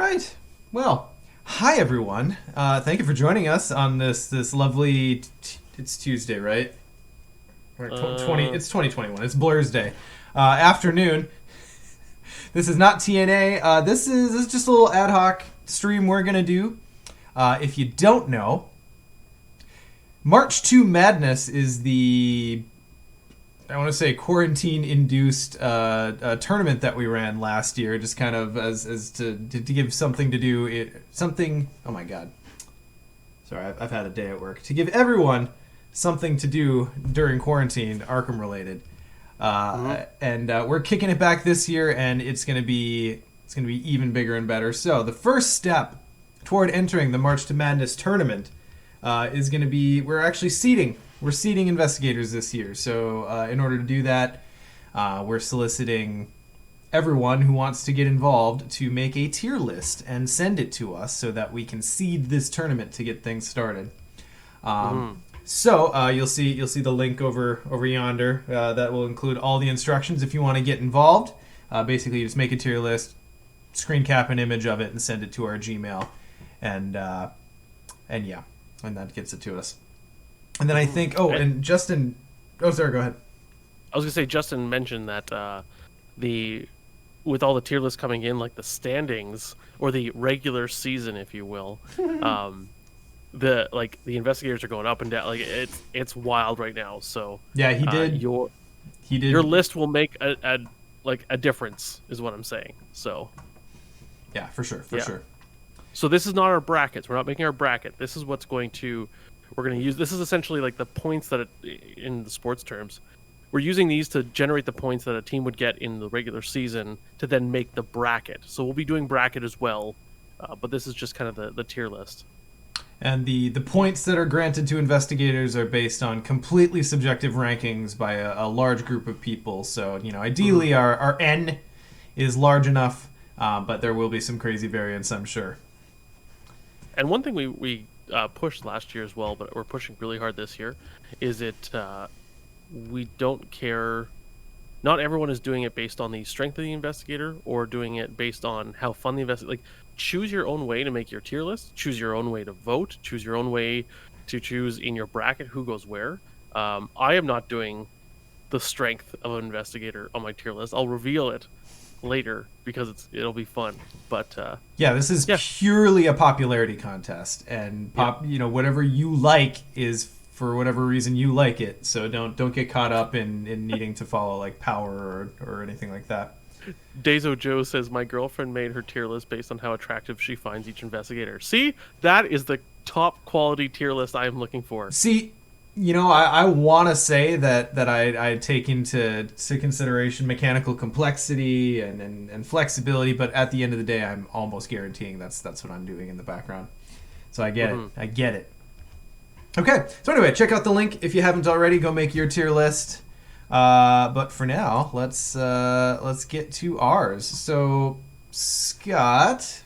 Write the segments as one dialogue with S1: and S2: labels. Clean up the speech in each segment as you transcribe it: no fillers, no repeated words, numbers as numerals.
S1: right. Well, hi everyone. Thank you for joining us on this lovely. It's Tuesday, right? Or 20.
S2: Uh,
S1: It's 2021. It's Blur's Day. Afternoon. This is not TNA. This is just a little ad hoc stream we're gonna do. If you don't know, March 2 Madness is the I want to say quarantine-induced tournament that we ran last year, just kind of as to give something to do. Something. Oh my god. Sorry, I've had a day at work. To give everyone something to do during quarantine, Arkham related,
S2: mhm.
S1: and we're kicking it back this year, and it's gonna be even bigger and better. So the first step toward entering the March to Madness tournament is going to be we're actually seeding. We're seeding investigators this year. So in order to do that, we're soliciting everyone who wants to get involved to make a tier list and send it to us so that we can seed this tournament to get things started. Um,
S2: Mhm.
S1: so you'll see the link over yonder that will include all the instructions if you want to get involved. Basically, you just make a tier list, screen cap an image of it, and send it to our Gmail, and yeah, and that gets it to us. And then I think, and Justin, sorry, go ahead.
S2: I was gonna say Justin mentioned that the with all the tier lists coming in, like the standings or the regular season, if you will, um, the investigators are going up and down. Like it's wild right now. So
S1: Yeah, he
S2: uh,
S1: did.
S2: your
S1: He
S2: your
S1: did.
S2: list will make a difference, is what I'm saying. So
S1: Yeah, for sure, for
S2: yeah.
S1: sure.
S2: So this is not our brackets. We're not making our bracket. This is what's going to we're going to use. This is essentially like the points in the sports terms, we're using these to generate the points that a team would get in the regular season to then make the bracket. So we'll be doing bracket as well, but this is just kind of the tier list.
S1: And the points that are granted to investigators are based on completely subjective rankings by a large group of people. So
S2: Mhm.
S1: ideally our N is large enough, but there will be some crazy variance, I'm sure.
S2: And one thing we pushed last year as well, but we're pushing really hard this year, is we don't care. Not everyone is doing it based on the strength of the investigator or doing it based on how fun the investigator. Like, choose your own way to make your tier list. Choose your own way to vote. Choose your own way to choose in your bracket who goes where. I am not doing the strength of an investigator on my tier list. I'll reveal it later because it'll be fun. But
S1: Yeah, this is
S2: yeah,
S1: purely a popularity contest, and
S2: yeah.
S1: whatever you like is for whatever reason you like it. So don't get caught up in needing to follow like power or anything like that.
S2: Dezo Joe says my girlfriend made her tier list based on how attractive she finds each investigator. See, that is the top quality tier list I am looking for.
S1: See, I want to say that I take into consideration mechanical complexity and flexibility, but at the end of the day, I'm almost guaranteeing that's what I'm doing in the background. So I get it.
S2: Hmm.
S1: I get it. Okay. So anyway, check out the link if you haven't already. Go make your tier list. But for now, let's get to ours. So Scott,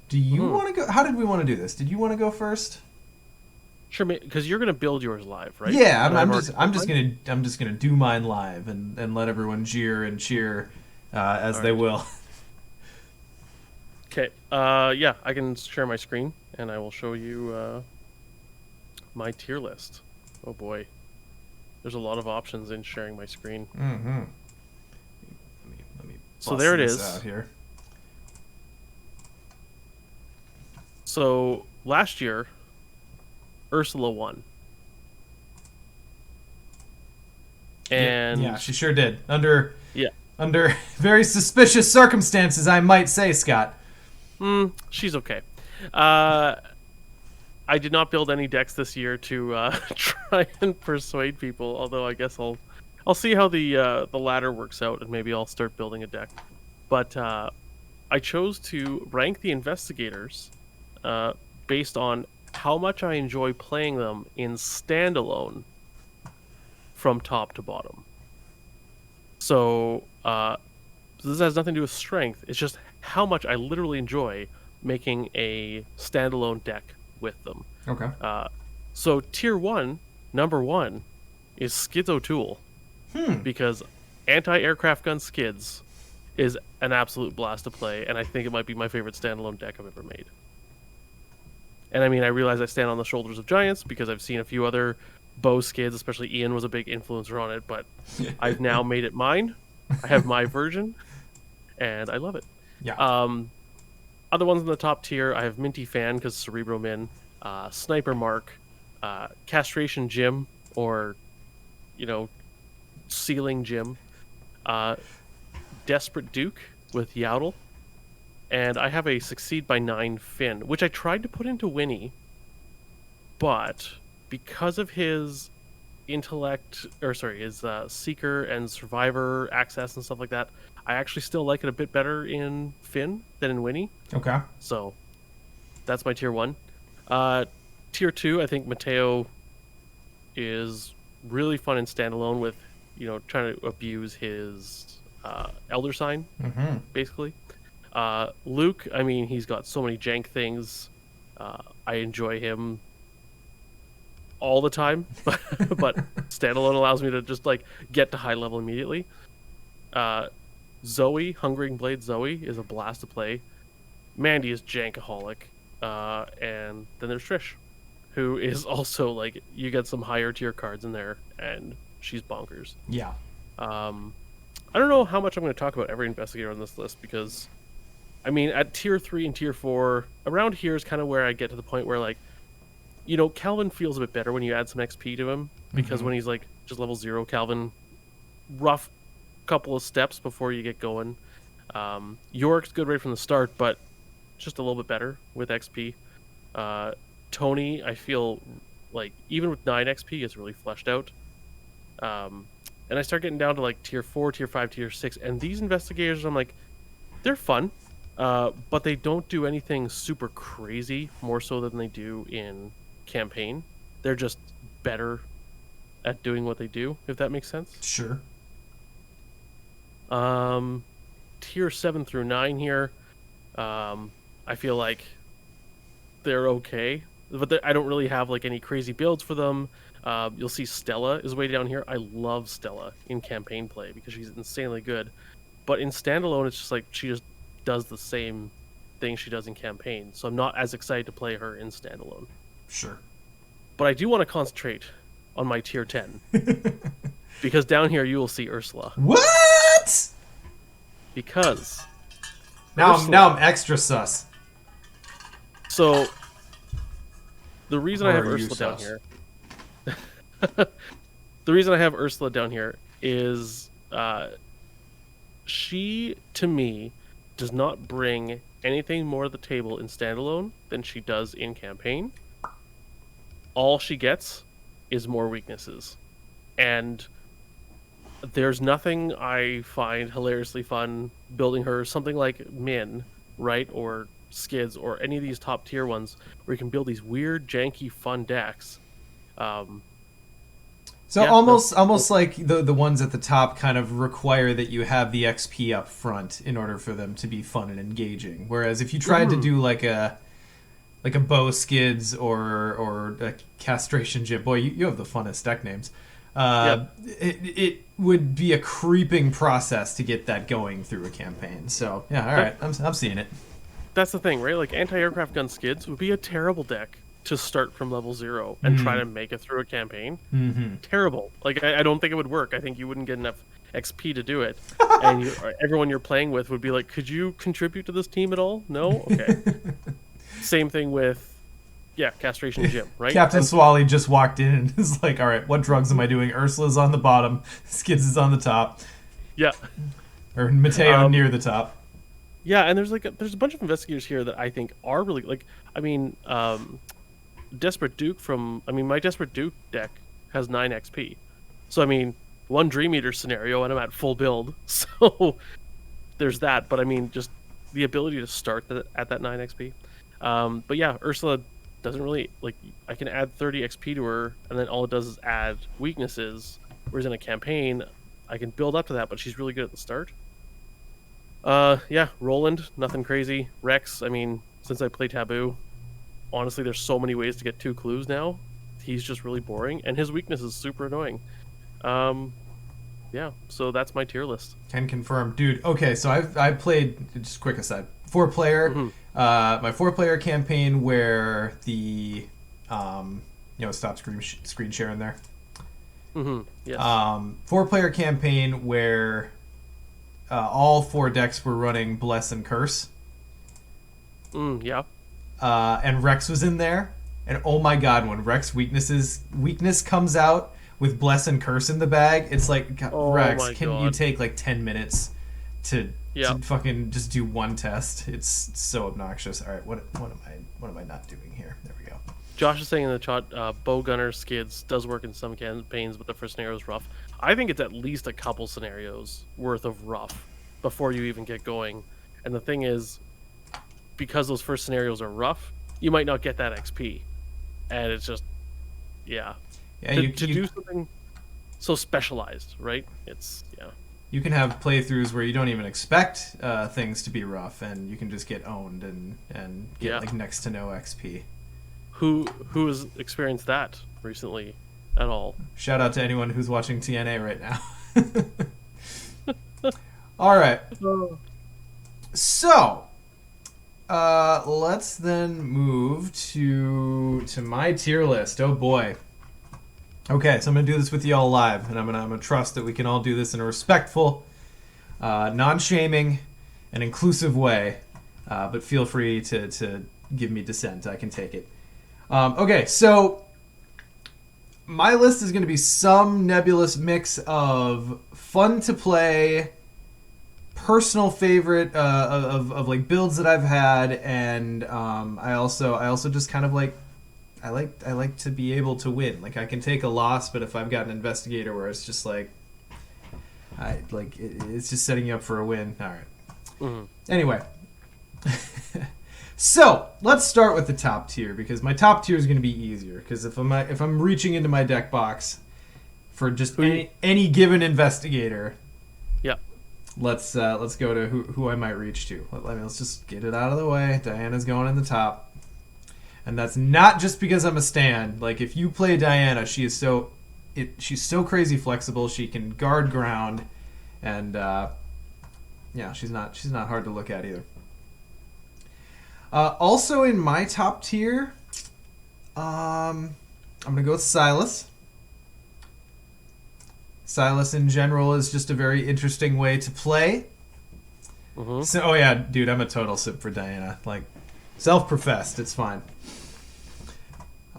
S1: do you
S2: Hmm.
S1: want to go? How did we want to do this? Did you want to go first?
S2: Sure, because you're gonna build yours live, right?
S1: Yeah,
S2: And
S1: I'm,
S2: I've
S1: I'm
S2: already
S1: just I'm
S2: built
S1: just
S2: mine.
S1: gonna do mine live and let everyone jeer and cheer as
S2: All
S1: they
S2: right.
S1: will.
S2: Okay. Yeah, I can share my screen and I will show you my tier list. Oh boy, there's a lot of options in sharing my screen.
S1: Mm-hmm. Let me
S2: So
S1: bust
S2: there it
S1: this out
S2: is.
S1: here.
S2: So last year, Ursula won,
S1: Yeah, yeah,
S2: and
S1: she sure did. Under
S2: yeah,
S1: under very suspicious circumstances, I might say, Scott.
S2: she's okay. Uh, I did not build any decks this year to try and persuade people. Although I guess I'll see how the ladder works out, and maybe I'll start building a deck. But I chose to rank the investigators uh, based on how much I enjoy playing them in standalone from top to bottom. So this has nothing to do with strength. It's just how much I literally enjoy making a standalone deck with them.
S1: Okay.
S2: Uh, so tier one, number one, is Skids O'Toole
S1: Hmm.
S2: because anti-aircraft gun skids is an absolute blast to play, and I think it might be my favorite standalone deck I've ever made. And I mean, I realize I stand on the shoulders of giants because I've seen a few other bow skids, especially Ian was a big influencer on it, but I've now made it mine. I have my version, and I love it.
S1: Yeah.
S2: Other ones in the top tier, I have Minty Fan because Cerebro Min, Sniper Mark, Castration Jim, or, Ceiling Jim, Desperate Duke with Yaddle, and I have a Succeed by 9 Finn, which I tried to put into Winnie, but because of his his Seeker and Survivor access and stuff like that, I actually still like it a bit better in Finn than in Winnie.
S1: Okay.
S2: So that's my tier 1. Tier 2, I think Mateo is really fun in standalone with, trying to abuse his Elder Sign, basically. Luke, I mean, he's got so many jank things. I enjoy him all the time, but standalone allows me to just get to high level immediately. Zoe, Hungering Blade Zoe, is a blast to play. Mandy is jankaholic, and then there's Trish, who is also you get some higher tier cards in there, and she's bonkers.
S1: Yeah.
S2: I don't know how much I'm going to talk about every investigator on this list because, I mean, at tier 3 and tier 4, around here is kind of where I get to the point where Calvin feels a bit better when you add some XP to him, because when he's just level 0, Calvin, rough couple of steps before you get going. York's good right from the start, but just a little bit better with XP. Tony, I feel even with 9 XP, is really fleshed out. And I start getting down to tier 4, tier 5, tier 6, and these investigators, I'm they're fun, but they don't do anything super crazy, more so than they do in campaign. They're just better at doing what they do, if that makes sense.
S1: Sure.
S2: Tier 7 through 9 here, I feel like they're okay, but I don't really have any crazy builds for them. You'll see Stella is way down here. I love Stella in campaign play because she's insanely good, but in standalone, it's just she just does the same thing she does in campaign, so I'm not as excited to play her in standalone.
S1: Sure.
S2: But I do want to concentrate on my tier 10 because down here you will see Ursula.
S1: What?
S2: Because
S1: now I'm extra sus.
S2: So the reason
S1: Or
S2: I have
S1: are you
S2: Ursula down
S1: sus?
S2: here, the reason I have Ursula down here is she, to me, does not bring anything more to the table in standalone than she does in campaign. All she gets is more weaknesses. And there's nothing I find hilariously fun building her, something like Min, right? Or Skids, or any of these top tier ones, where you can build these weird, janky, fun decks.
S1: Almost like the ones at the top kind of require that you have the XP up front in order for them to be fun and engaging. Whereas if you tried to do like a bow skids or a castration jib, boy, you have the funnest deck names. It would be a creeping process to get that going through a campaign. So yeah, all right, I'm seeing it.
S2: That's the thing, right? Anti-aircraft gun skids would be a terrible deck to start from level 0 and try to make it through a campaign. Terrible. I don't think it would work. I think you wouldn't get enough XP to do it. And everyone you're playing with would be like, could you contribute to this team at all? No? Okay. Same thing with, Castration Jim, right?
S1: Captain Swally just walked in and is like, all right, what drugs am I doing? Ursula's on the bottom. Skids is on the top.
S2: Yeah.
S1: Or Mateo near the top.
S2: Yeah, and there's a bunch of investigators here that I think are really, Desperate Duke my Desperate Duke deck has 9 XP. So, one Dream Eater scenario and I'm at full build. So, there's that. But, just the ability to start at that 9 XP. But yeah, Ursula doesn't really, I can add 30 XP to her, and then all it does is add weaknesses. Whereas in a campaign, I can build up to that, but she's really good at the start. Roland, nothing crazy. Rex, since I play Taboo, honestly, there's so many ways to get 2 clues now. He's just really boring, and his weakness is super annoying. yeah. So that's my tier list.
S1: Can confirm, dude. Okay, so I've played, just quick aside, 4-player.
S2: Mm-hmm.
S1: My 4-player campaign where the stop screen sharing there.
S2: Mm-hmm. Yes.
S1: 4-player campaign where all 4 decks were running Bless and Curse.
S2: Yeah.
S1: And Rex was in there. And oh my god, when Rex weakness comes out with Bless and Curse in the bag, it's like,
S2: Oh
S1: Rex,
S2: my
S1: can
S2: God.
S1: you take like 10 minutes to
S2: Yeah.
S1: fucking just do one test? It's so obnoxious. All right, what am I not doing here? There we go.
S2: Josh is saying in the chat, bow gunner skids does work in some campaigns, but the first scenario is rough. I think it's at least a couple scenarios worth of rough before you even get going. And the thing is, because those first scenarios are rough, you might not get that XP, and it's just, yeah,
S1: Yeah,
S2: to
S1: you
S2: do something so specialized, right? It's
S1: you can have playthroughs where you don't even expect things to be rough, and you can just get owned and get
S2: Yeah.
S1: like next to no XP.
S2: Who has experienced that recently at all?
S1: Shout out to anyone who's watching TNA right now. All right. So, let's then move to my tier list. Oh boy. Okay, so I'm gonna do this with you all live, and I'm gonna trust that we can all do this in a respectful, non-shaming, and inclusive way. But feel free to give me dissent. I can take it. Okay, so my list is going to be some nebulous mix of fun to play, personal favorite of like builds that I've had, and I also just kind of like I like to be able to win. Like I can take a loss, but if I've got an investigator where it's just like it's just setting you up for a win. All right.
S2: Mm-hmm.
S1: Anyway. So let's start with the top tier, because my top tier is going to be easier. Because if I'm reaching into my deck box for just any given investigator,
S2: Yeah.
S1: let's go to who I might reach to. Let's just get it out of the way. Diana's going in the top, and that's not just because I'm a stan. Like if you play Diana, she's so crazy flexible. She can guard ground, and she's not hard to look at either. Also in my top tier, I'm going to go with Silas. Silas in general is just a very interesting way to play.
S2: Mm-hmm.
S1: So, oh yeah, dude, I'm a total simp for Diana. Like, self-professed, it's fine.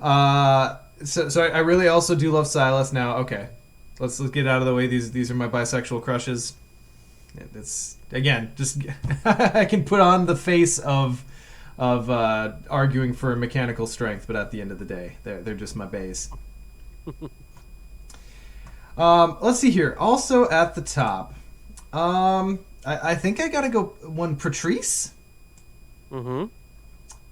S1: So I really also do love Silas. Now, okay, let's get out of the way. These are my bisexual crushes. It's, again, just I can put on the face of arguing for mechanical strength, but at the end of the day, they're just my baes. Let's see here. Also at the top, I think I gotta go one Patrice.
S2: Mm-hmm.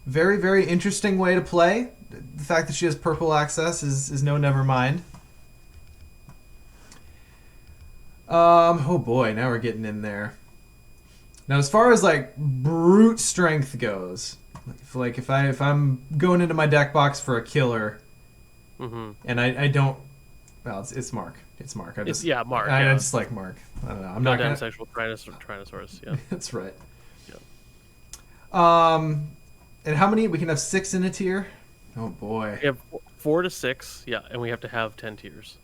S1: Very, very interesting way to play. The fact that she has purple access is no never mind. Oh boy, now we're getting in there. Now, as far as like brute strength goes, if I'm going into my deck box for a killer,
S2: Mm-hmm.
S1: and I don't, well, it's Mark. It's Mark.
S2: Mark.
S1: I
S2: Yeah.
S1: just like Mark. I don't know. I'm
S2: Not
S1: not gonna.
S2: sexual Tyrannosaurus. Yeah.
S1: That's right.
S2: Yeah.
S1: And how many? We can have 6 in a tier. Oh boy.
S2: We have 4 to 6. Yeah, and we have to have 10 tiers.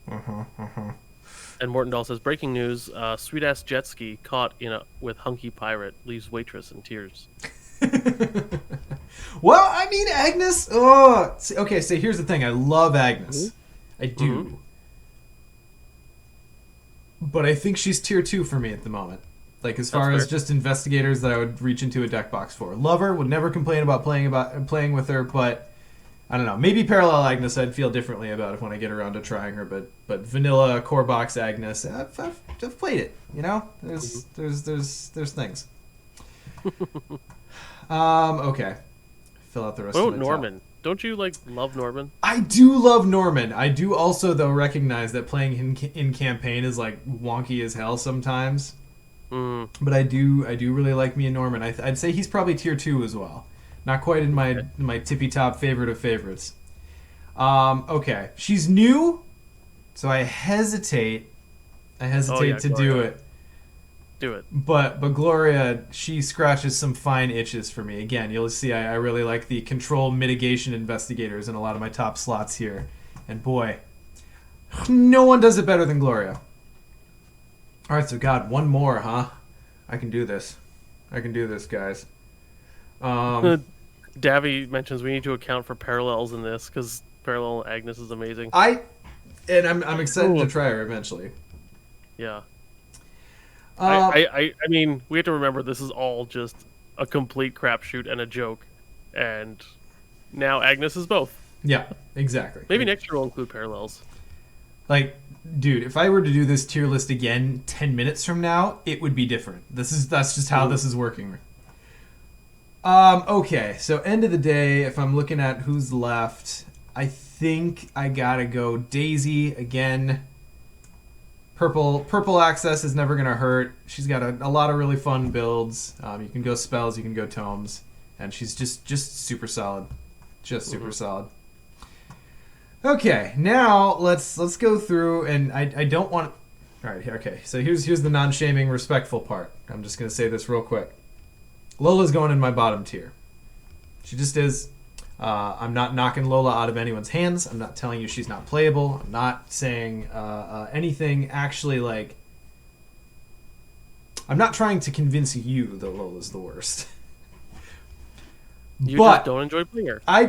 S2: And Morton says, breaking news: sweet ass jet ski caught with hunky pirate leaves waitress in tears.
S1: Well, I mean, Agnes. Oh, okay. So here's the thing. I love Agnes. I do.
S2: Mm-hmm.
S1: But I think she's tier 2 for me at the moment. Like as far as just investigators that I would reach into a deck box for. Love her. Would never complain about playing with her. But I don't know. Maybe Parallel Agnes I'd feel differently about if when I get around to trying her. But vanilla core box Agnes, I've played it. You know, there's things. Okay. Fill out the rest of my
S2: Norman.
S1: top.
S2: Don't you love Norman?
S1: I do love Norman. I do also though recognize that playing him in campaign is like wonky as hell sometimes.
S2: Mm.
S1: But I do really like me and Norman. I'd say he's probably tier 2 as well. Not quite in my tippy top favorite of favorites. Okay, she's new, so I hesitate I
S2: Oh
S1: hesitate
S2: yeah,
S1: to
S2: Gloria.
S1: do it.
S2: Do it.
S1: But Gloria, she scratches some fine itches for me. Again, you'll see I really like the control mitigation investigators in a lot of my top slots here. And boy, no one does it better than Gloria. Alright, so God, one more, huh? I can do this. I can do this, guys. Um,
S2: Davy mentions we need to account for parallels in this because parallel Agnes is amazing.
S1: I'm excited to
S2: Ooh.
S1: try her eventually.
S2: Yeah.
S1: Um,
S2: I mean, we have to remember this is all just a complete crapshoot and a joke, and now Agnes is both.
S1: yeah, exactly.
S2: Maybe next year we'll include parallels.
S1: Like, dude, if I were to do this tier list again 10 minutes from now, it would be different. That's just how this is working. Okay, so end of the day, if I'm looking at who's left, I think I gotta go Daisy again. Purple access is never gonna hurt. She's got a lot of really fun builds. You can go spells, you can go tomes, and she's just super solid, just super solid. Okay, now let's go through, and I don't want. All right, okay. So here's the non-shaming, respectful part. I'm just gonna say this real quick. Lola's going in my bottom tier. She just is. I'm not knocking Lola out of anyone's hands. I'm not telling you she's not playable. I'm not saying anything actually like. I'm not trying to convince you that Lola's the worst.
S2: You
S1: But
S2: just don't enjoy playing her.
S1: I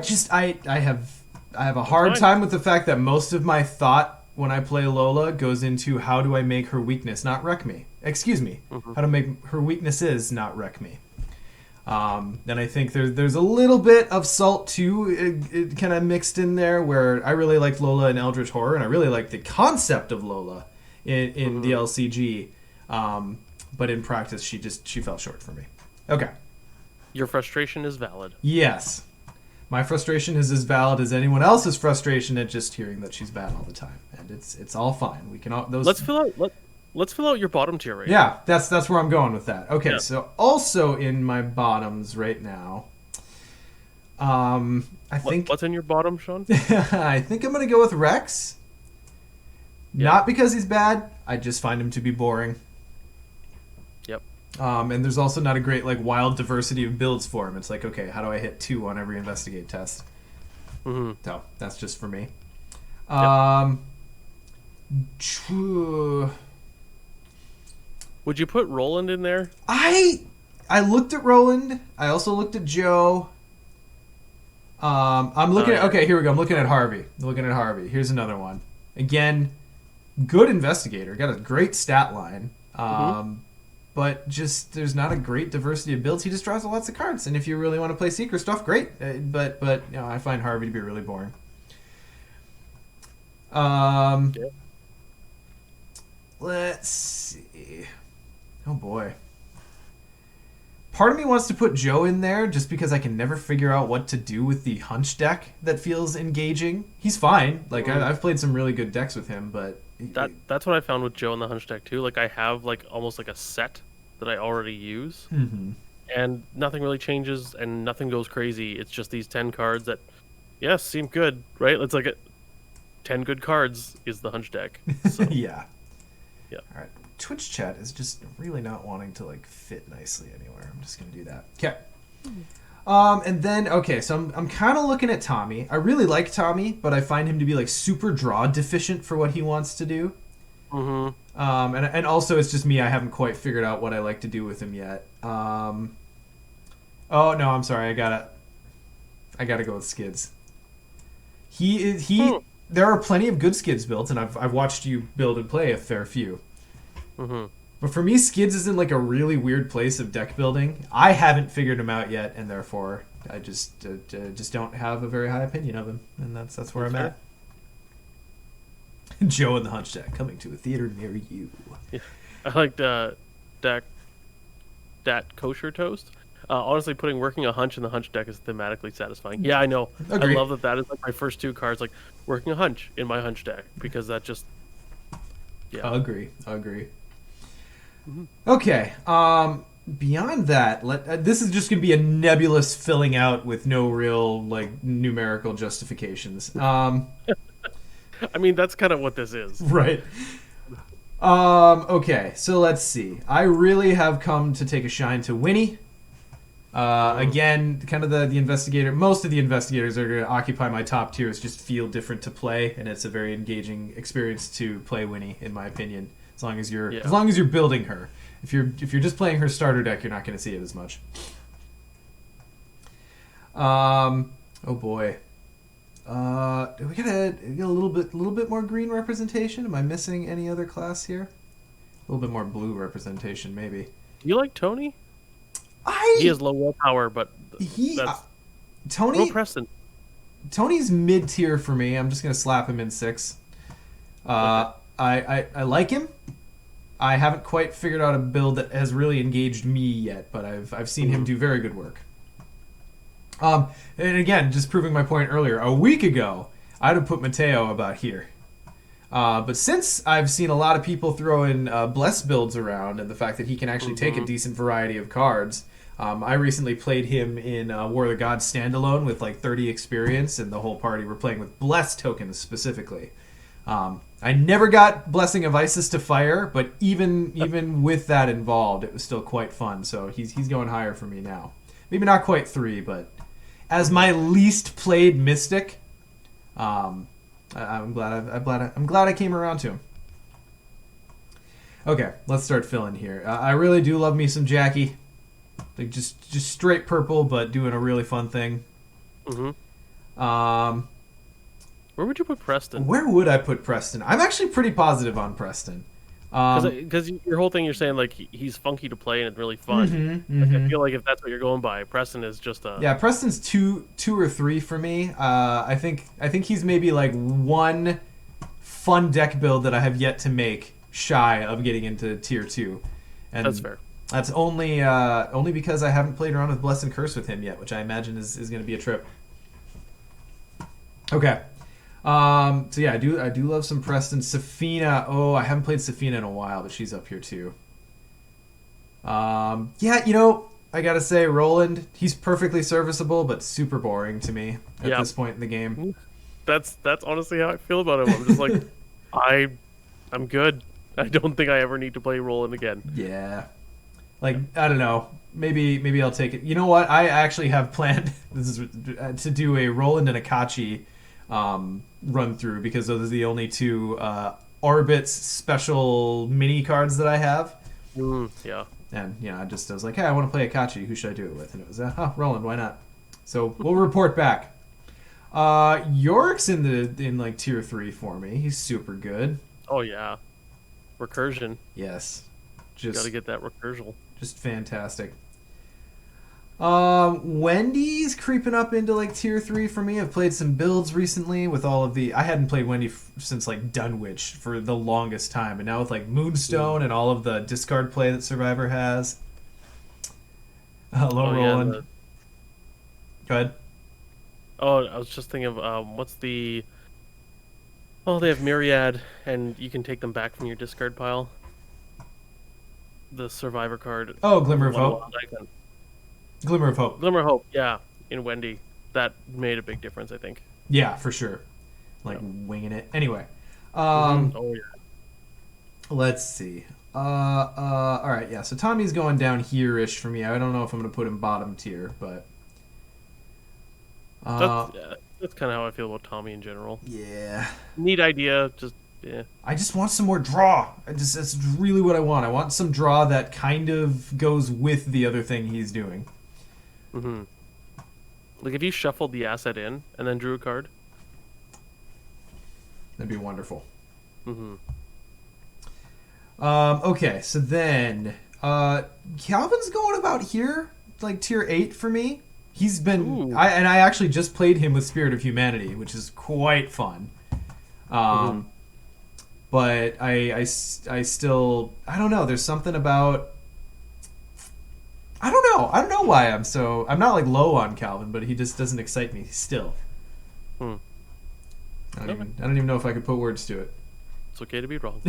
S1: have a hard time with the fact that most of my thought when I play Lola goes into how do I make her weakness not wreck me. Excuse me. How to make her weaknesses not wreck me. And I think there's a little bit of salt too, it kind of mixed in there, where I really liked Lola in Eldritch Horror, and I really liked the concept of Lola in the LCG. But in practice, she fell short for me. Okay.
S2: Your frustration is valid.
S1: Yes. My frustration is as valid as anyone else's frustration at just hearing that she's bad all the time, and it's all fine. We can all those.
S2: Let's fill out your bottom tier right
S1: Yeah, that's where I'm going with that. Okay,
S2: Yeah.
S1: so also in my bottoms right now, I think
S2: What's in your bottom, Sean?
S1: I think I'm gonna go with Rex.
S2: Yeah.
S1: Not because he's bad. I just find him to be boring.
S2: Yep.
S1: And there's also not a great like wild diversity of builds for him. It's like, okay, how do I hit 2 on every investigate test?
S2: Mm-hmm.
S1: So that's just for me.
S2: Would you put Roland in there?
S1: I looked at Roland. I also looked at Joe. I'm looking at. Okay, here we go. I'm looking at Harvey. Here's another one. Again, good investigator. Got a great stat line. But just there's not a great diversity of builds. He just draws lots of cards, and if you really want to play secret stuff, great. But you know, I find Harvey to be really boring. Let's see. Oh boy. Part of me wants to put Joe in there just because I can never figure out what to do with the hunch deck that feels engaging. He's fine. Like I've played some really good decks with him, but
S2: That's what I found with Joe in the hunch deck too. Like I have like almost like a set that I already use, and nothing really changes and nothing goes crazy. It's just these 10 cards that, yes, seem good, right? It's like 10 good cards is the hunch deck. So,
S1: yeah.
S2: Yeah.
S1: All right. Twitch chat is just really not wanting to like fit nicely anywhere. I'm just gonna do that. Okay. And then okay, so I'm kind of looking at Tommy. I really like Tommy, but I find him to be like super draw deficient for what he wants to do. And also it's just me. I haven't quite figured out what I like to do with him yet. Oh no, I'm sorry. I gotta go with Skids. There are plenty of good Skids built, and I've watched you build and play a fair few. But for me, Skids is in like a really weird place of deck building. I haven't figured him out yet, and therefore I just don't have a very high opinion of him, and that's where I'm at. Joe and the Hunch deck coming to a theater near you.
S2: Yeah. I liked that kosher toast. Honestly, putting working a hunch in the hunch deck is thematically satisfying. Yeah, I know.
S1: Agreed.
S2: I love that is like my first 2 cards, like working a hunch in my hunch deck, because that just
S1: Agree. Okay. Beyond that, this is just gonna be a nebulous filling out with no real like numerical justifications.
S2: I mean, that's kind of what this is.
S1: Right. Okay, so let's see. I really have come to take a shine to Winnie. Again, kind of the investigator. Most of the investigators are going to occupy my top tiers. Just feel different to play, and it's a very engaging experience to play Winnie, in my opinion. As long as you're building her. If you're just playing her starter deck, you're not going to see it as much. Oh boy. We get a little bit more green representation. Am I missing any other class here? A little bit more blue representation, maybe.
S2: Do you like Tony? He has low willpower, but that's
S1: Tony.
S2: Preston.
S1: Tony's mid tier for me. I'm just gonna slap him in 6. Okay. I like him. I haven't quite figured out a build that has really engaged me yet, but I've seen him do very good work. And again, just proving my point earlier, a week ago, I'd have put Mateo about here. But since I've seen a lot of people throw in Bless builds around, and the fact that he can actually take a decent variety of cards, I recently played him in War of the Gods standalone with like 30 experience, and the whole party were playing with Bless tokens specifically. I never got Blessing of Isis to fire, but even with that involved, it was still quite fun. So he's going higher for me now. Maybe not quite 3, but as my least played Mystic, I'm glad I came around to him. Okay, let's start filling here. I really do love me some Jackie, like just straight purple, but doing a really fun thing.
S2: Where would you put Preston?
S1: Where would I put Preston? I'm actually pretty positive on Preston.
S2: Because your whole thing, you're saying like he's funky to play and it's really fun. Like, I feel like if that's what you're going by, Preston is just a
S1: Preston's two or 3 for me. I think he's maybe like one fun deck build that I have yet to make shy of getting into tier 2. And
S2: that's fair.
S1: That's only because I haven't played around with Bless and Curse with him yet, which I imagine is going to be a trip. Okay. So yeah, I do love some Preston. Safina. Oh, I haven't played Safina in a while, but she's up here too. Yeah, I gotta say, Roland, he's perfectly serviceable, but super boring to me at this point in the game.
S2: That's honestly how I feel about him. I'm just like, I'm good. I don't think I ever need to play Roland again.
S1: Yeah. Like, I don't know. Maybe I'll take it. You know what? I actually have planned to do a Roland and Akachi run through, because those are the only 2 Orbits special mini cards that I have.
S2: Yeah.
S1: And I was like, hey, I want to play Akachi. Who should I do it with? And it was Roland. Why not? So we'll report back. Yorick's in like tier 3 for me. He's super good.
S2: Oh yeah. Recursion.
S1: Yes.
S2: Just gotta get that recursion.
S1: Just fantastic. Wendy's creeping up into like tier 3 for me. I've played some builds recently with all of the. I hadn't played Wendy since like Dunwich for the longest time, and now with like Moonstone and all of the discard play that Survivor has. Hello, Roland.
S2: Yeah,
S1: Go ahead.
S2: Oh, I was just thinking of what's the. Oh, they have Myriad, and you can take them back from your discard pile. The Survivor card.
S1: Oh, Glimmer of Hope. Glimmer of Hope.
S2: Glimmer of Hope, yeah, in Wendy. That made a big difference, I think.
S1: Yeah, for sure. Like winging it. Anyway.
S2: Oh, yeah.
S1: Let's see. All right, yeah. So Tommy's going down here-ish for me. I don't know if I'm going to put him bottom tier, but...
S2: That's kind of how I feel about Tommy in general.
S1: Yeah.
S2: Neat idea, just... Yeah.
S1: I just want some more draw. That's really what I want. I want some draw that kind of goes with the other thing he's doing.
S2: Like if you shuffled the asset in and then drew a card,
S1: that'd be wonderful. Okay, so then Calvin's going about here, like tier 8 for me. He's been I actually just played him with Spirit of Humanity, which is quite fun. But I still, I don't know. There's something about, I don't know why I'm not like low on Calvin, but he just doesn't excite me still. I don't even know if I could put words to it.
S2: It's okay to be wrong.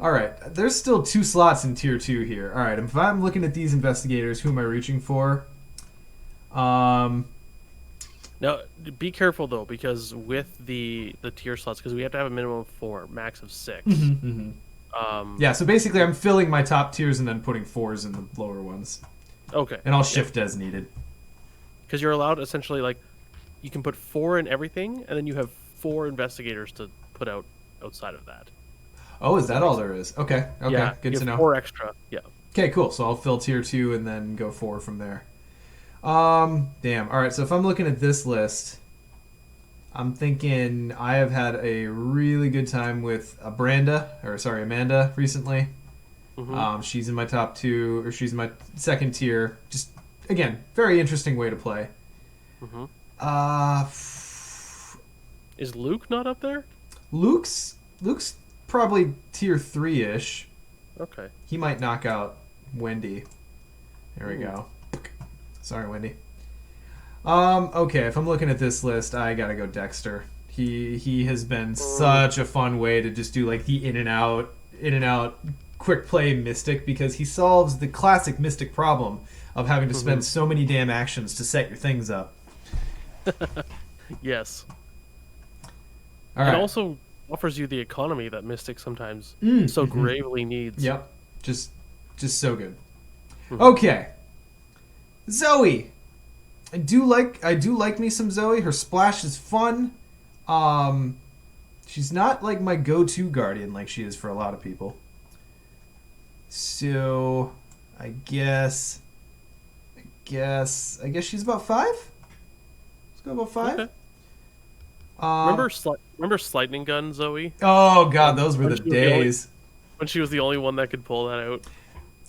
S1: All right, there's still 2 slots in tier 2 here. All right, if I'm looking at these investigators, who am I reaching for?
S2: Now, be careful though, because with the tier slots, because we have to have a minimum of 4, max of 6.
S1: Yeah, so basically I'm filling my top tiers and then putting 4s in the lower ones.
S2: Okay.
S1: And I'll shift as needed.
S2: Because you're allowed essentially like you can put 4 in everything, and then you have 4 investigators to put out outside of that.
S1: Oh, is that all there is? Okay,
S2: Yeah,
S1: good
S2: you
S1: to
S2: have
S1: know.
S2: 4 extra. Yeah.
S1: Okay, cool. So I'll fill tier 2 and then go 4 from there. Damn. All right, so if I'm looking at this list, I'm thinking I have had a really good time with Amanda recently. She's in my top 2, or she's in my second tier. Just again, very interesting way to play.
S2: Is Luke not up there?
S1: Luke's probably tier 3-ish.
S2: Okay.
S1: He might knock out Wendy. There we go. Sorry, Wendy. Okay, if I'm looking at this list, I gotta go Dexter. He has been such a fun way to just do like the in and out quick play Mystic, because he solves the classic Mystic problem of having to spend so many damn actions to set your things up.
S2: Yes.
S1: All right.
S2: It also offers you the economy that Mystic sometimes so gravely needs.
S1: Yep. Just so good. Okay. Zoe. I do like me some Zoe. Her splash is fun. She's not like my go-to guardian like she is for a lot of people. So, I guess she's about 5. Let's go about 5.
S2: Okay. Remember Lightning Gun, Zoe?
S1: Oh god, those were the days.
S2: When she was the only one that could pull that out.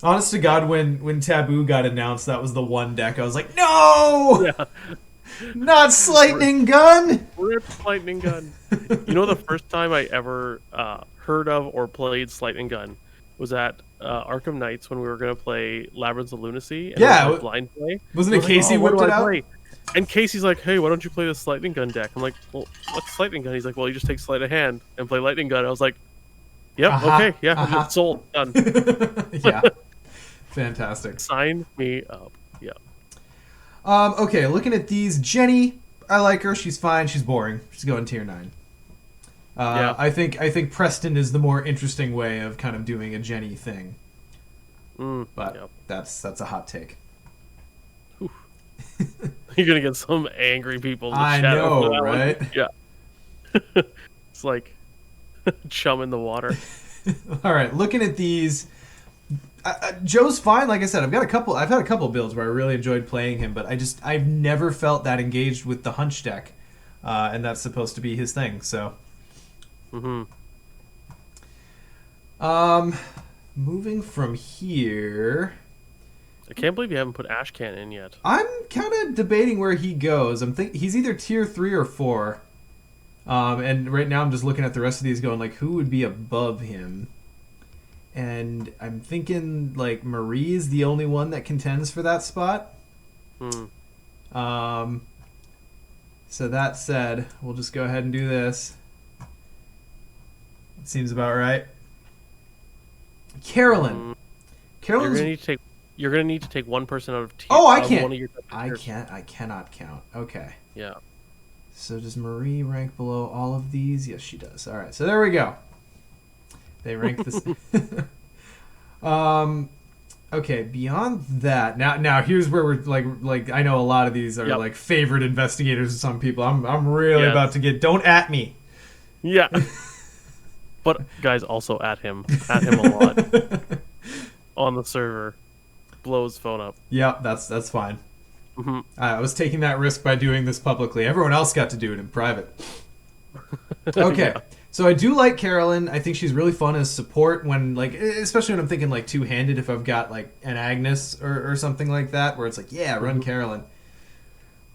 S1: Honest to God, when Taboo got announced, that was the one deck I was like, no!
S2: Yeah.
S1: Not Lightning Gun!
S2: Rip Lightning Gun. You know, the first time I ever heard of or played Lightning Gun was at Arkham Knights when we were going to play Labyrinths of Lunacy. And
S1: yeah.
S2: It was blind play.
S1: Wasn't it Casey whipped it out?
S2: And Casey's like, hey, why don't you play this Lightning Gun deck? I'm like, well, what's Lightning Gun? He's like, well, you just take Sleight of Hand and play Lightning Gun. I was like, yep, okay, yeah, sold, done.
S1: Yeah. Fantastic.
S2: Sign me up. Yeah.
S1: Okay, looking at these, Jenny, I like her. She's fine. She's boring. She's going tier 9.
S2: Yeah.
S1: I think Preston is the more interesting way of kind of doing a Jenny thing. But that's a hot take.
S2: You're gonna get some angry people in the
S1: I
S2: chat.
S1: know, right?
S2: Yeah. It's like chum in the water.
S1: All right, looking at these, Joe's fine. Like I said, I've had a couple builds where I really enjoyed playing him, but I've never felt that engaged with the Hunch deck, and that's supposed to be his thing. So, moving from here,
S2: I can't believe you haven't put Ashcan in yet.
S1: I'm kind of debating where he goes. He's either tier 3 or 4. And right now I'm just looking at the rest of these going like, who would be above him? And I'm thinking like Marie is the only one that contends for that spot. So that said, we'll just go ahead and do this. It seems about right. Carolyn. Carolyn's...
S2: You're gonna need to take one person out of tier.
S1: Oh, I can't.
S2: One of your
S1: I cannot count. Okay.
S2: Yeah.
S1: So does Marie rank below all of these? Yes, she does. All right. So there we go. They rank this. Okay. Beyond that, now here's where we're like I know a lot of these are like favorite investigators of some people. I'm really about to get. Don't at me.
S2: Yeah. But guys, also at him a lot on the server. Blow his phone up.
S1: Yeah, that's fine. I was taking that risk by doing this publicly. Everyone else got to do it in private. Okay, so I do like Carolyn. I think she's really fun as support when, like, especially when I'm thinking like two-handed. If I've got like an Agnes or something like that, where it's like, yeah, run Carolyn.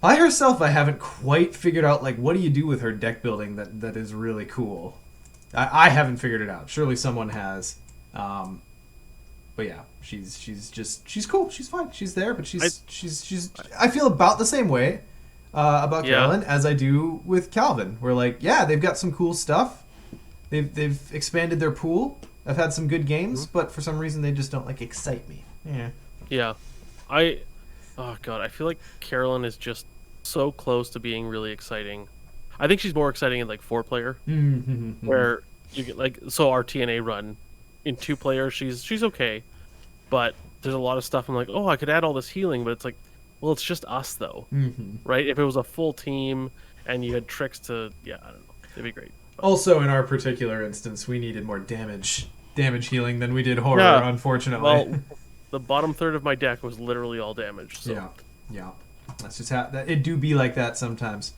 S1: By herself, I haven't quite figured out like what do you do with her deck building that is really cool. I haven't figured it out. Surely someone has. But yeah, she's cool. She's fine. She's there, but she's. I feel about the same way about Carolyn as I do with Calvin. We're like, yeah, they've got some cool stuff. They've expanded their pool. I've had some good games, but for some reason they just don't like excite me. Yeah.
S2: Yeah, oh god, I feel like Carolyn is just so close to being really exciting. I think she's more exciting in like 4-player, where you get like our TNA run in 2-player. She's okay, but there's a lot of stuff I'm like, oh, I could add all this healing, but it's like, well, it's just us though, right? If it was a full team and you had tricks to, I don't know, it'd be great. But...
S1: Also, in our particular instance, we needed more damage healing than we did horror, unfortunately.
S2: Well, the bottom third of my deck was literally all damage. So.
S1: Yeah. That's just how it do be like that sometimes.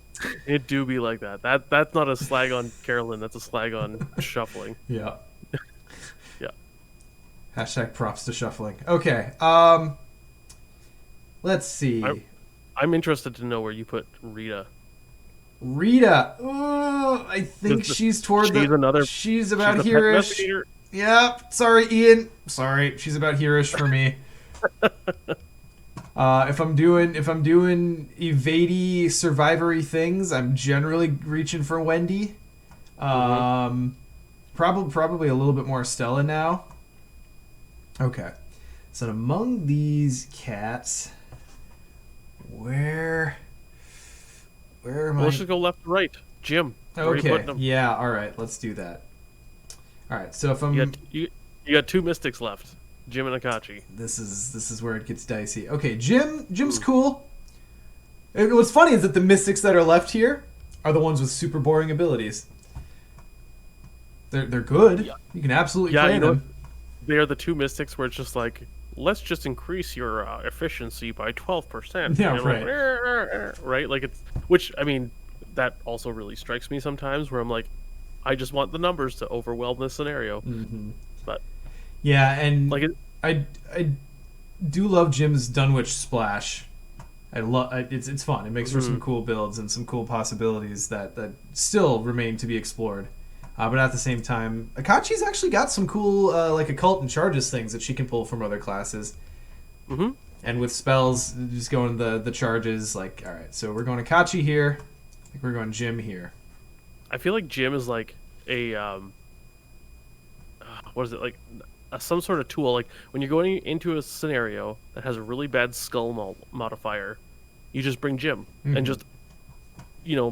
S2: It do be like that. That's not a slag on Carolyn. That's a slag on shuffling.
S1: Yeah.
S2: Yeah.
S1: Hashtag props to shuffling. Okay. Let's see.
S2: I'm interested to know where you put Rita.
S1: Rita. Oh, I think she's about here-ish. Yep. Sorry, Ian. Sorry. She's about here-ish for me. If I'm doing evadey survivory things, I'm generally reaching for Wendy. Probably a little bit more Stella now. Okay. So among these cats, where am I?
S2: Let's just go left to right. Jim.
S1: Okay. Yeah. All right. Let's do that. All right. So if I'm
S2: you got 2 mystics left. Jim and Akachi.
S1: This is where it gets dicey. Okay, Jim's cool. And what's funny is that the mystics that are left here are the ones with super boring abilities. They're good. Yeah. You can absolutely play them.
S2: They are the 2 mystics where it's just like, let's just increase your efficiency by 12%.
S1: Yeah,
S2: right. Like, right? Like it's, which I mean, that also really strikes me sometimes where I'm like, I just want the numbers to overwhelm this scenario. But
S1: yeah, and
S2: like
S1: I do love Jim's Dunwich Splash. It's fun. It makes for some cool builds and some cool possibilities that still remain to be explored. But at the same time, Akachi's actually got some cool like occult and charges things that she can pull from other classes. And with spells, just going the charges. Like, all right, so we're going Akachi here. I think we're going Jim here.
S2: I feel like Jim is like a what is it, like some sort of tool. Like when you're going into a scenario that has a really bad skull modifier, you just bring Jim and just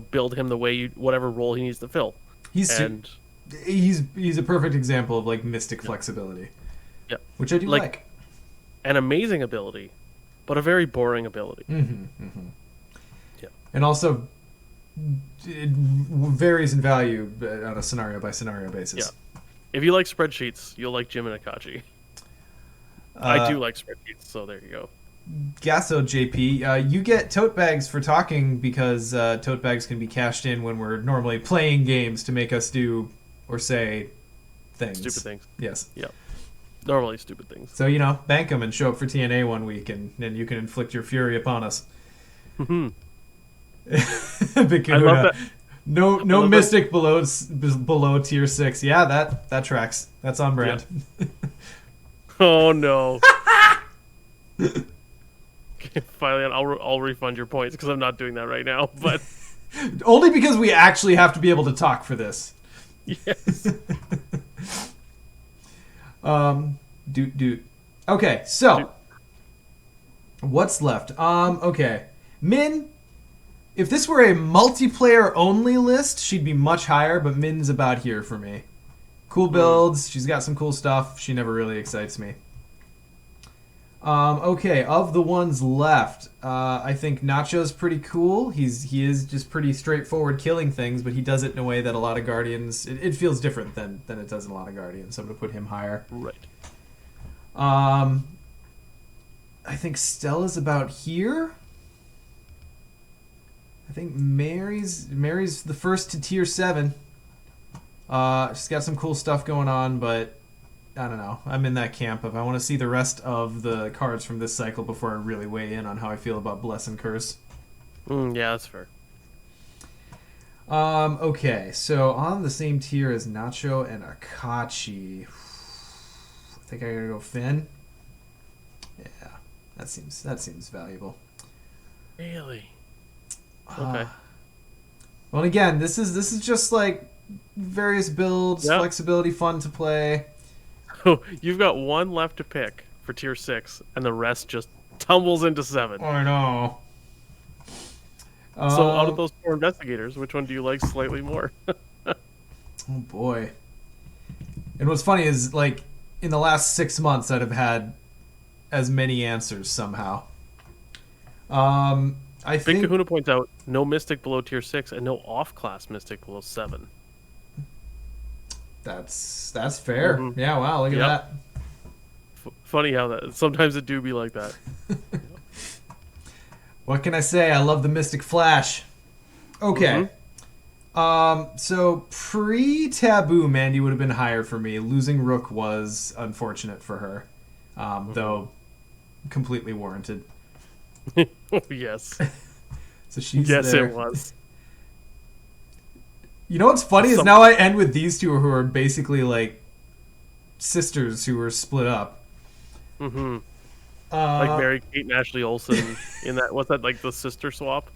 S2: build him the way whatever role he needs to fill. He's
S1: a perfect example of like mystic flexibility.
S2: Yeah,
S1: which I do like.
S2: An amazing ability, but a very boring ability.
S1: Yeah, and also it varies in value on a scenario by scenario basis.
S2: Yeah. If you like spreadsheets, you'll like Jim and Akachi. I do like spreadsheets, so there you go.
S1: Gasso JP, you get tote bags for talking because tote bags can be cashed in when we're normally playing games to make us do or say things.
S2: Stupid things.
S1: Yes.
S2: Yeah. Normally stupid things.
S1: So, bank them and show up for TNA one week and you can inflict your fury upon us.
S2: Big
S1: Kahuna.
S2: I love that.
S1: No mystic below tier 6. Yeah, that tracks. That's on brand.
S2: Yeah. Oh no. Finally, I'll refund your points because I'm not doing that right now. But
S1: only because we actually have to be able to talk for this.
S2: Yes.
S1: Okay, so what's left? Okay, Min. If this were a multiplayer only list, she'd be much higher, but Min's about here for me. Cool builds. She's got some cool stuff. She never really excites me. Okay, of the ones left, I think Nacho's pretty cool. He is just pretty straightforward killing things, but he does it in a way that a lot of Guardians... It feels different than it does in a lot of Guardians, so I'm going to put him higher.
S2: Right.
S1: I think Stella's about here. I think Mary's the first to tier 7. She's got some cool stuff going on, but I don't know. I'm in that camp of I want to see the rest of the cards from this cycle before I really weigh in on how I feel about Bless and Curse.
S2: Yeah, that's fair.
S1: Okay, so on the same tier as Nacho and Akachi, I think I gotta go Finn. Yeah, that seems valuable.
S2: Really? Okay.
S1: Well, again, this is just like various builds, flexibility, fun to play.
S2: Oh, you've got one left to pick for tier 6, and the rest just tumbles into 7.
S1: I know.
S2: So out of
S1: Um,
S2: those four investigators, which one do you like slightly more?
S1: oh boy. And what's funny is, like, in the last 6 months, I'd have had as many answers somehow. I
S2: Big
S1: think
S2: Kahuna points out no mystic below tier 6 and no off-class mystic below 7.
S1: that's fair.
S2: Mm-hmm.
S1: Yeah, wow, look at
S2: Yep.
S1: that.
S2: Funny how that sometimes it do be like that.
S1: What can I say? I love the Mystic Flash. Okay. So pre-taboo, Mandy would have been higher for me. Losing Rook was unfortunate for her, though completely warranted.
S2: Yes.
S1: So she's
S2: Yes,
S1: there.
S2: it was.
S1: You know what's funny is now I end with these two who are basically like sisters who were split up.
S2: Mm-hmm. Like Mary Kate and Ashley Olsen in that. What's that, like the sister swap?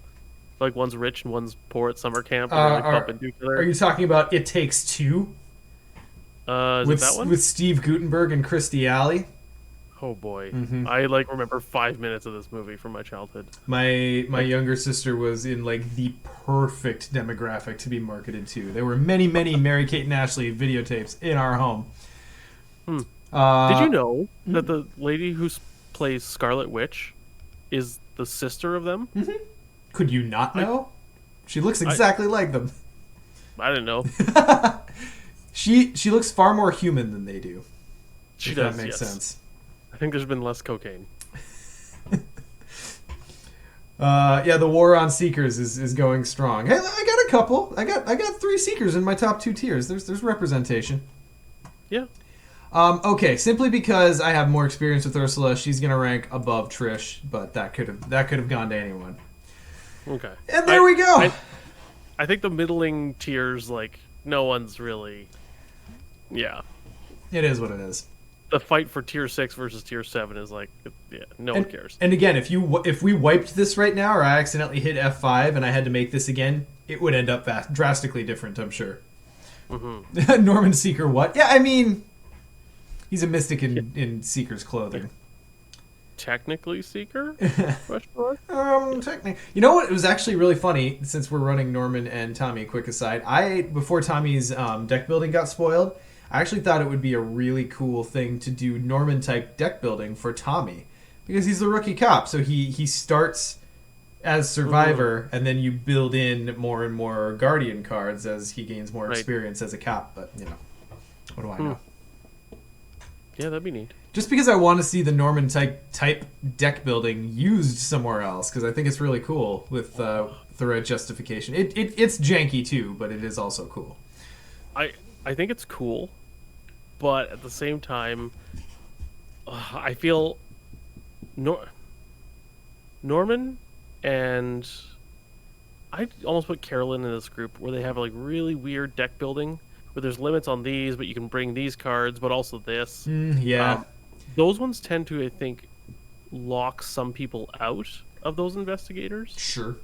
S2: Like one's rich and one's poor at summer camp, and they like bump into each other.
S1: Are you talking about It Takes Two?
S2: Is it that one?
S1: With Steve Guttenberg and Kirstie Alley?
S2: Oh boy,
S1: Mm-hmm.
S2: I like remember 5 minutes of this movie from my childhood.
S1: My younger sister was in like the perfect demographic to be marketed to. There were many Mary Kate and Ashley videotapes in our home.
S2: Did you know that the lady who plays Scarlet Witch is the sister of them?
S1: Could you not know? She looks exactly like them.
S2: I didn't know.
S1: She looks far more human than they do.
S2: She
S1: if
S2: does.
S1: That makes
S2: Yes.
S1: sense.
S2: I think there's been less cocaine.
S1: Yeah, the war on Seekers is going strong. Hey, I got a couple. I got 3 Seekers in my top 2 tiers. There's representation.
S2: Yeah.
S1: Okay, simply because I have more experience with Ursula, she's gonna rank above Trish, but that could have gone to anyone.
S2: Okay.
S1: And there we go.
S2: I think the middling tiers, like, no one's really. Yeah.
S1: It is what it is.
S2: The fight for tier 6 versus tier 7 is like, yeah, no one cares.
S1: And again, if we wiped this right now, or I accidentally hit F5 and I had to make this again, it would end up drastically different, I'm sure. Mm-hmm. Norman Seeker, what? Yeah, I mean, he's a mystic in Seeker's clothing.
S2: Technically Seeker? Question mark?
S1: Technically. You know what? It was actually really funny, since we're running Norman and Tommy, quick aside. Before Tommy's deck building got spoiled, I actually thought it would be a really cool thing to do Norman-type deck building for Tommy. Because he's the rookie cop, so he starts as Survivor, and then you build in more and more Guardian cards as he gains more experience as a cop. But, you know, what do I know?
S2: Yeah, that'd be neat.
S1: Just because I want to see the Norman type deck building used somewhere else, because I think it's really cool with the right justification. It's janky too, but it is also cool.
S2: I think it's cool, but at the same time, I feel Norman and I almost put Carolyn in this group where they have like really weird deck building where there's limits on these, but you can bring these cards, but also this.
S1: Yeah.
S2: Those ones tend to, I think, lock some people out of those investigators.
S1: Sure.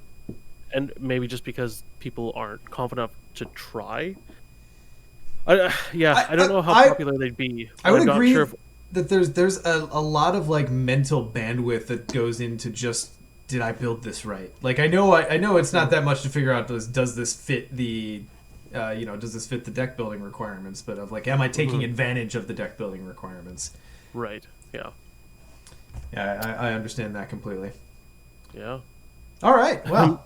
S2: And maybe just because people aren't confident enough to try. I don't know how popular they'd be.
S1: I would agree
S2: sure
S1: that there's a lot of like mental bandwidth that goes into just, did I build this right? Like I know it's not that much to figure out does this fit the does this fit the deck building requirements, but of like, am I taking advantage of the deck building requirements?
S2: Right. Yeah.
S1: Yeah, I understand that completely.
S2: Yeah.
S1: All right. Well,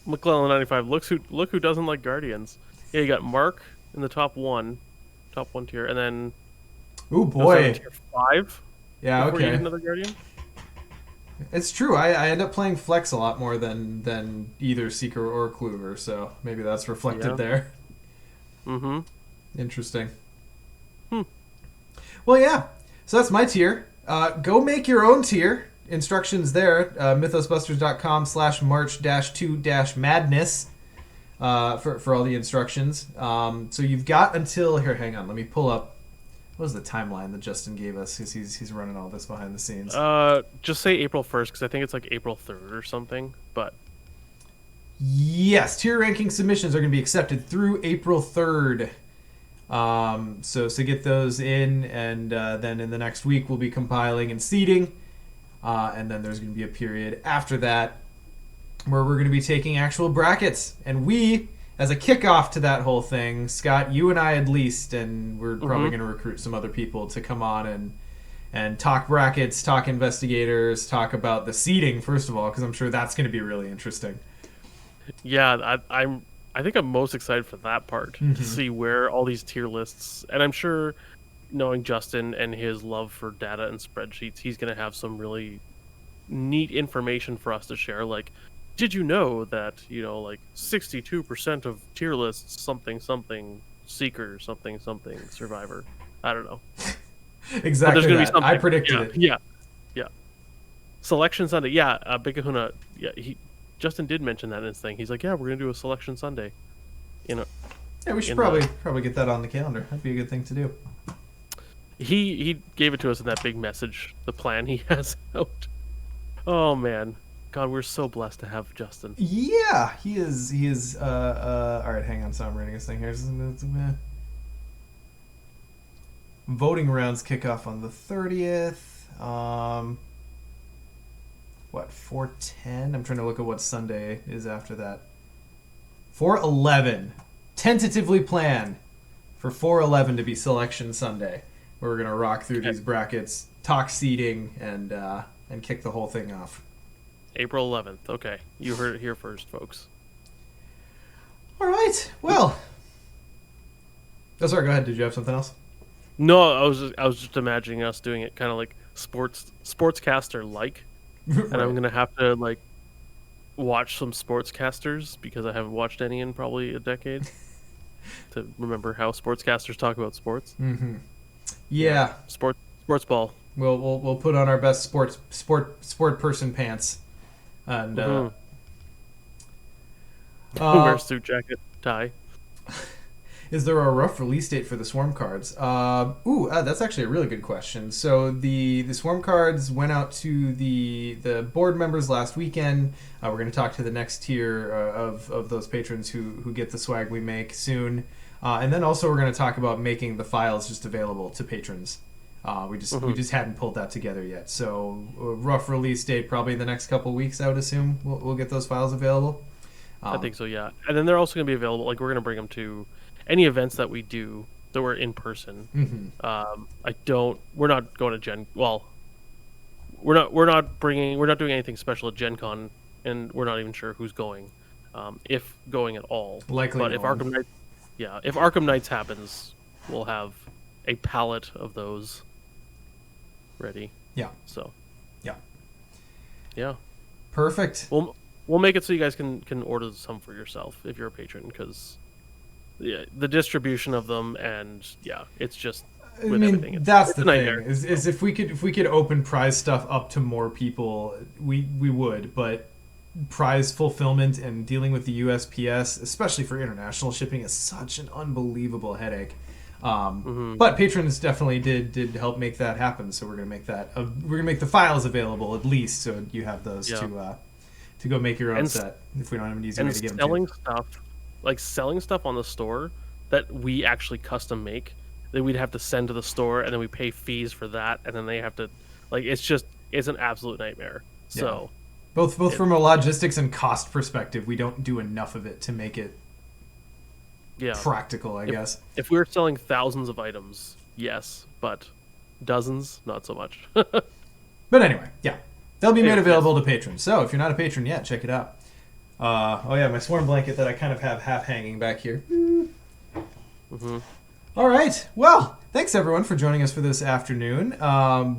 S2: McClellan 95. Look who doesn't like Guardians. Yeah, you got Mark in the top one tier, and then
S1: oh boy,
S2: tier 5.
S1: Yeah.
S2: Before you
S1: Okay.
S2: get another Guardian.
S1: It's true. I end up playing Flex a lot more than either Seeker or Kluver, so maybe that's reflected there.
S2: Mm-hmm.
S1: Interesting. Well, yeah. So that's my tier. Go make your own tier. Instructions there. mythosbusters.com/march-2-madness for all the instructions. So you've got until here. Hang on. Let me pull up. What was the timeline that Justin gave us? Because he's running all this behind the scenes.
S2: Just say April 1st because I think it's like April 3rd or something. But
S1: yes, tier ranking submissions are going to be accepted through April 3rd. So get those in, and then in the next week we'll be compiling and seeding, and then there's going to be a period after that where we're going to be taking actual brackets. And we, as a kickoff to that whole thing, Scott, you and I at least, and we're probably going to recruit some other people to come on and talk brackets, talk investigators, talk about the seeding, first of all, because I'm sure that's going to be really interesting.
S2: Yeah, I think I'm most excited for that part, to see where all these tier lists, and I'm sure, knowing Justin and his love for data and spreadsheets, he's going to have some really neat information for us to share. Like, did you know that, 62% of tier lists something seeker something survivor? I don't know.
S1: Exactly.
S2: But there's going to be something.
S1: I predicted it.
S2: Yeah. Selection Sunday. Yeah, Big Kahuna. Yeah, Justin did mention that in his thing. He's like, yeah, we're going to do a Selection Sunday.
S1: Yeah, we should probably get that on the calendar. That'd be a good thing to do.
S2: He gave it to us in that big message, the plan he has out. Oh man, God, we're so blessed to have Justin.
S1: Yeah, he is. All right, hang on. So I'm reading this thing here. Voting rounds kick off on the 30th. What, 4:10? I'm trying to look at what Sunday is after that. 4:11. Tentatively planned for 4:11 to be Selection Sunday, where we're gonna rock through these brackets, talk seeding, and kick the whole thing off.
S2: April 11th. Okay, you heard it here first, folks.
S1: All right. Well. Oh, sorry. Go ahead. Did you have something else?
S2: No, I was just imagining us doing it kind of like sportscaster like, right. And I'm gonna have to watch some sportscasters because I haven't watched any in probably a decade to remember how sportscasters talk about sports.
S1: Mm-hmm. Yeah.
S2: Sports ball.
S1: We'll put on our best sport person pants and
S2: wear a suit jacket, tie.
S1: Is there a rough release date for the Swarm cards? That's actually a really good question. So the Swarm cards went out to the board members last weekend. We're going to talk to the next tier of those patrons who get the swag we make soon. And then also we're going to talk about making the files just available to patrons. We just hadn't pulled that together yet. So a rough release date probably in the next couple weeks, I would assume. We'll get those files available.
S2: I think so, yeah. And then they're also going to be available. Like, we're going to bring them to any events that we do that we're in person.
S1: Mm-hmm.
S2: We're not going to Gen. Well, we're not doing anything special at Gen Con, and we're not even sure who's going, if going at all.
S1: Likely,
S2: but if Arkham Nights happens, we'll have a palette of those ready.
S1: Yeah.
S2: So.
S1: Yeah.
S2: Yeah.
S1: Perfect.
S2: We'll make it so you guys can order some for yourself if you're a patron, because the distribution of them, and it's just everything.
S1: That's the thing is if we could open prize stuff up to more people, we would, but prize fulfillment and dealing with the USPS, especially for international shipping, is such an unbelievable headache. But patrons definitely did help make that happen, so we're gonna make the files available at least, so you have those to go make your own set if we don't have an easy way to get them to.
S2: Selling stuff on the store that we actually custom make, that we'd have to send to the store, and then we pay fees for that, and then they have to it's an absolute nightmare. So
S1: both from a logistics and cost perspective, we don't do enough of it to make it practical, I guess.
S2: If we were selling thousands of items, yes, but dozens, not so much.
S1: But anyway, they'll be made available to patrons. So if you're not a patron yet, check it out. My Swarm blanket that I kind of have half hanging back here.
S2: Mm-hmm.
S1: All right. Well, thanks everyone for joining us for this afternoon.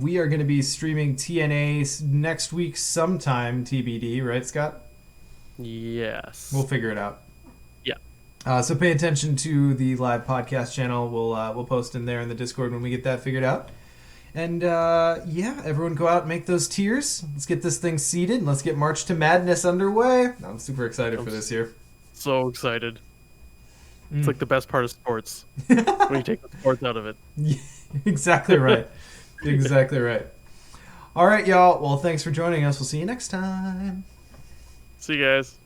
S1: We are going to be streaming TNA next week sometime, TBD, right, Scott?
S2: Yes.
S1: We'll figure it out.
S2: Yeah.
S1: So pay attention to the live podcast channel. We'll post in there in the Discord when we get that figured out. And, everyone go out and make those tiers. Let's get this thing seeded, and let's get March to Madness underway. I'm super excited for this year.
S2: So excited. It's like the best part of sports, when you take the sports out of it.
S1: Yeah, exactly right. Exactly right. All right, y'all. Well, thanks for joining us. We'll see you next time.
S2: See you guys.